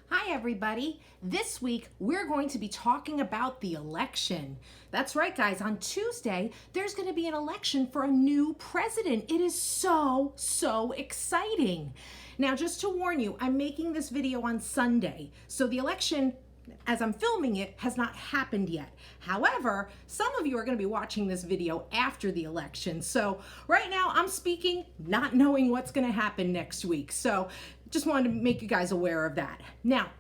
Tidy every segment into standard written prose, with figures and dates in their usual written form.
Hi everybody. This week we're going to be talking about the election. That's right guys, on Tuesday there's going to be an election for a new president. It is so exciting. Now just to warn you, I'm making this video on Sunday, so the election as I'm filming it has not happened yet. However, some of you are going to be watching this video after the election. So right now I'm speaking not knowing what's going to happen next week. So just wanted to make you guys aware of that. Now,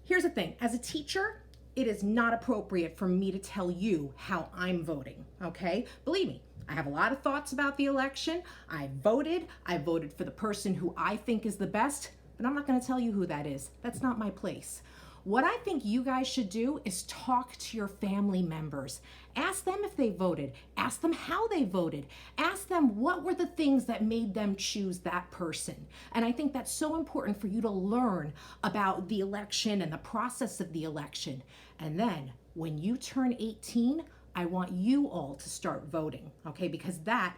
here's the thing. As a teacher, it is not appropriate for me to tell you how I'm voting, okay? Believe me, I have a lot of thoughts about the election. I voted for the person who I think is the best, but I'm not going to tell you who that is. That's not my place. What I think you guys should do is talk to your family members. Ask them if they voted. Ask them how they voted. Ask them what were the things that made them choose that person. And I think that's so important for you to learn about the election and the process of the election. And then when you turn 18, I want you all to start voting, okay? Because that,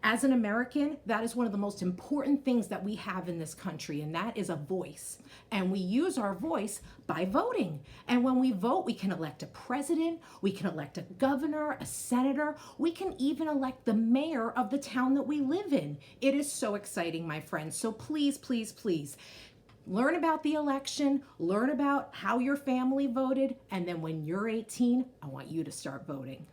as an American, that is one of the most important things that we have in this country, and that is a voice. And we use our voice by voting. And when we vote, we can elect a president, we can elect a governor, a senator, we can even elect the mayor of the town that we live in. It is so exciting, my friends. So please, please, please, learn about the election, learn about how your family voted, and then when you're 18, I want you to start voting.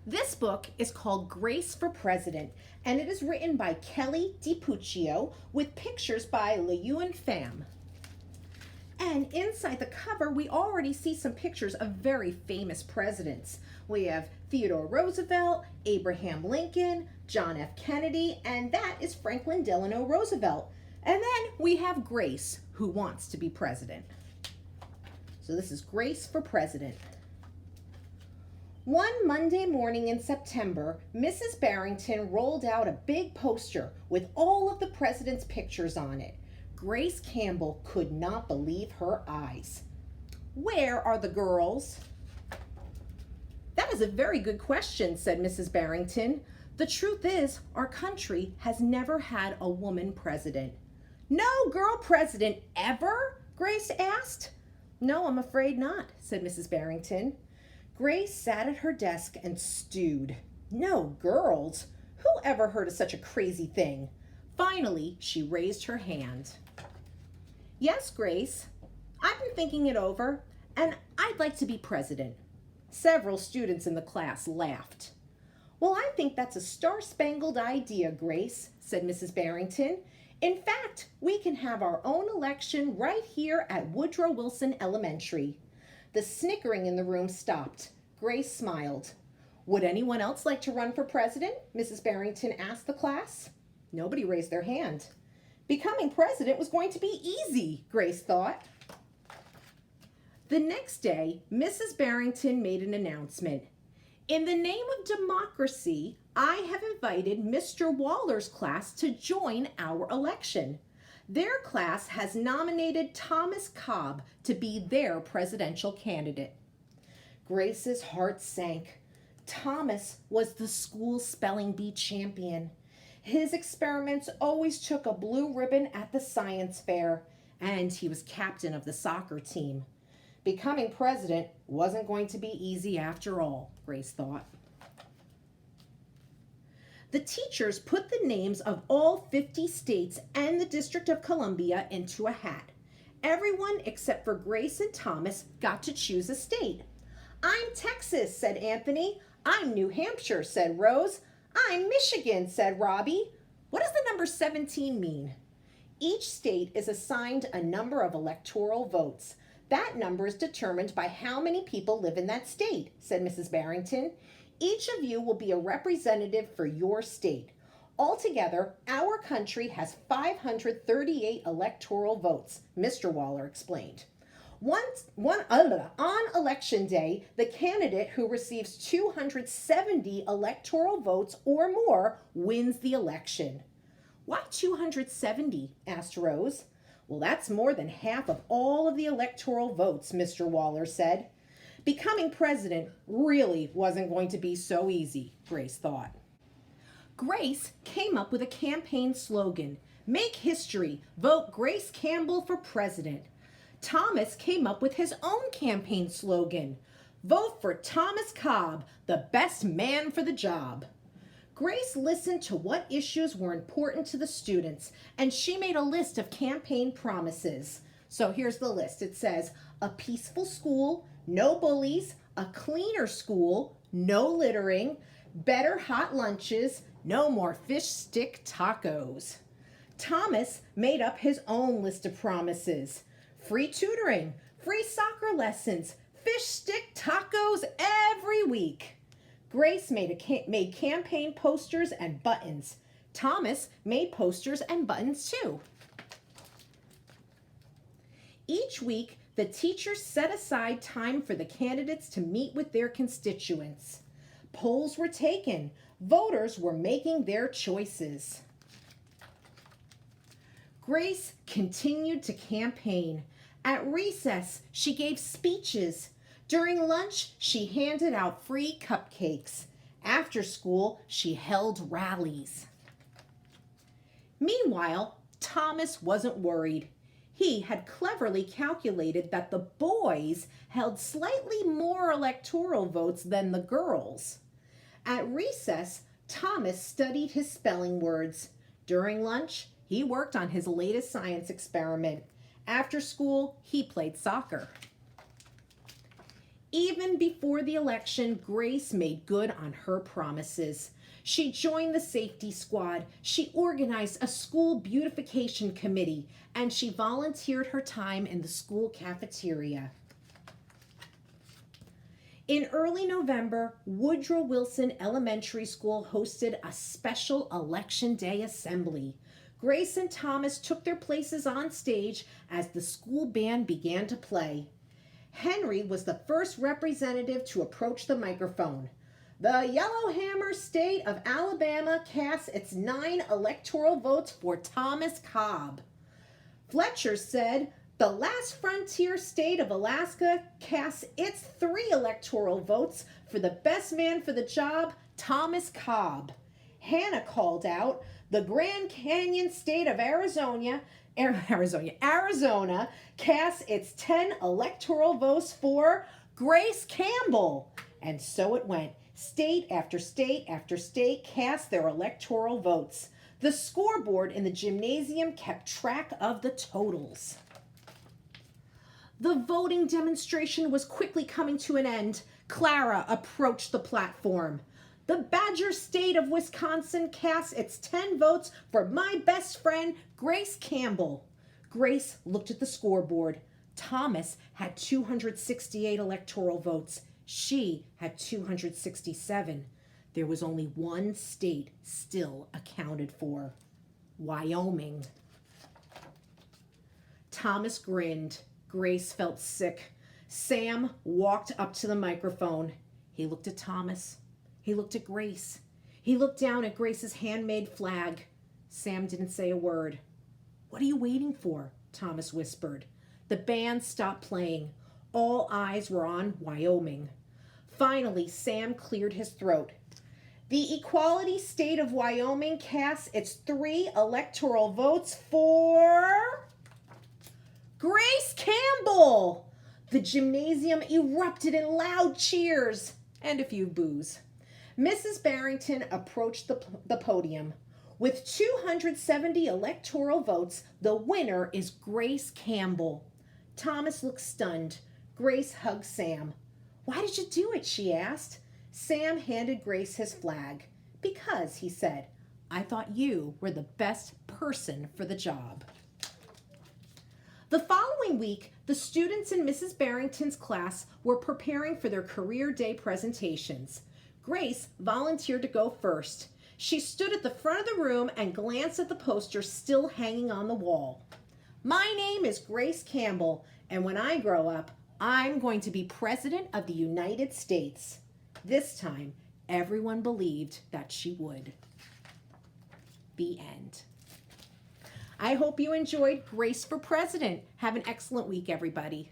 This book is called Grace for President, and it is written by Kelly DiPuccio with pictures by Eliason Pham. And inside the cover, we already see some pictures of very famous presidents. We have Theodore Roosevelt, Abraham Lincoln, John F. Kennedy, and that is Franklin Delano Roosevelt. And then we have Grace, who wants to be president. So this is Grace for President. One Monday morning in September, Mrs. Barrington rolled out a big poster with all of the president's pictures on it. Grace Campbell could not believe her eyes. Where are the girls? That is a very good question, said Mrs. Barrington. The truth is, our country has never had a woman president. No girl president ever? Grace asked. No, I'm afraid not, said Mrs. Barrington. Grace sat at her desk and stewed. No girls? Who ever heard of such a crazy thing? Finally, she raised her hand. Yes, Grace, I've been thinking it over, and I'd like to be president. Several students in the class laughed. Well, I think that's a star-spangled idea, Grace, said Mrs. Barrington. In fact, we can have our own election right here at Woodrow Wilson Elementary. The snickering in the room stopped. Grace smiled. Would anyone else like to run for president? Mrs. Barrington asked the class. Nobody raised their hand. Becoming president was going to be easy, Grace thought. The next day, Mrs. Barrington made an announcement. In the name of democracy, I have invited Mr. Waller's class to join our election. Their class has nominated Thomas Cobb to be their presidential candidate. Grace's heart sank. Thomas was the school spelling bee champion. His experiments always took a blue ribbon at the science fair, and he was captain of the soccer team. Becoming president wasn't going to be easy after all, Grace thought. The teachers put the names of all 50 states and the District of Columbia into a hat. Everyone except for Grace and Thomas got to choose a state. I'm Texas, said Anthony. I'm New Hampshire, said Rose. I'm Michigan, said Robbie. What does the number 17 mean? Each state is assigned a number of electoral votes. That number is determined by how many people live in that state, said Mrs. Barrington. Each of you will be a representative for your state. Altogether, our country has 538 electoral votes, Mr. Waller explained. On election day, the candidate who receives 270 electoral votes or more wins the election. Why 270? Asked Rose. Well, that's more than half of all of the electoral votes, Mr. Waller said. Becoming president really wasn't going to be so easy, Grace thought. Grace came up with a campaign slogan, Make history, vote Grace Campbell for president. Thomas came up with his own campaign slogan, "Vote for Thomas Cobb, the best man for the job." Grace listened to what issues were important to the students, and she made a list of campaign promises. So here's the list. It says, a peaceful school, no bullies, a cleaner school, no littering, better hot lunches, no more fish stick tacos. Thomas made up his own list of promises. Free tutoring, free soccer lessons, fish stick tacos every week. Grace made campaign posters and buttons. Thomas made posters and buttons too. Each week, the teachers set aside time for the candidates to meet with their constituents. Polls were taken. Voters were making their choices. Grace continued to campaign. At recess, she gave speeches. During lunch, she handed out free cupcakes. After school, she held rallies. Meanwhile, Thomas wasn't worried. He had cleverly calculated that the boys held slightly more electoral votes than the girls. At recess, Thomas studied his spelling words. During lunch, he worked on his latest science experiment. After school, he played soccer. Even before the election, Grace made good on her promises. She joined the safety squad, she organized a school beautification committee, and she volunteered her time in the school cafeteria. In early November, Woodrow Wilson Elementary School hosted a special Election Day assembly. Grace and Thomas took their places on stage as the school band began to play. Henry was the first representative to approach the microphone. The Yellowhammer State of Alabama casts its 9 electoral votes for Thomas Cobb. Fletcher said, the last frontier state of Alaska casts its 3 electoral votes for the best man for the job, Thomas Cobb. Hannah called out, the Grand Canyon state of Arizona casts its 10 electoral votes for Grace Campbell. And so it went. State after state after state cast their electoral votes. The scoreboard in the gymnasium kept track of the totals. The voting demonstration was quickly coming to an end. Clara approached the platform. The Badger State of Wisconsin casts its 10 votes for my best friend, Grace Campbell. Grace looked at the scoreboard. Thomas had 268 electoral votes. She had 267. There was only one state still accounted for: Wyoming. Thomas grinned. Grace felt sick. Sam walked up to the microphone. He looked at Thomas. He looked at Grace. He looked down at Grace's handmade flag. Sam didn't say a word. "What are you waiting for?" Thomas whispered. The band stopped playing. All eyes were on Wyoming. Finally, Sam cleared his throat. The equality state of Wyoming casts its 3 electoral votes for Grace Campbell. The gymnasium erupted in loud cheers and a few boos. Mrs. Barrington approached the podium. With 270 electoral votes, the winner is Grace Campbell. Thomas looked stunned. Grace hugged Sam. "Why did you do it?" she asked. Sam handed Grace his flag. "Because," he said, "I thought you were the best person for the job." The following week, the students in Mrs. Barrington's class were preparing for their career day presentations. Grace volunteered to go first. She stood at the front of the room and glanced at the poster still hanging on the wall. "My name is Grace Campbell, and when I grow up, I'm going to be President of the United States." This time, everyone believed that she would. The end. I hope you enjoyed Grace for President. Have an excellent week, everybody.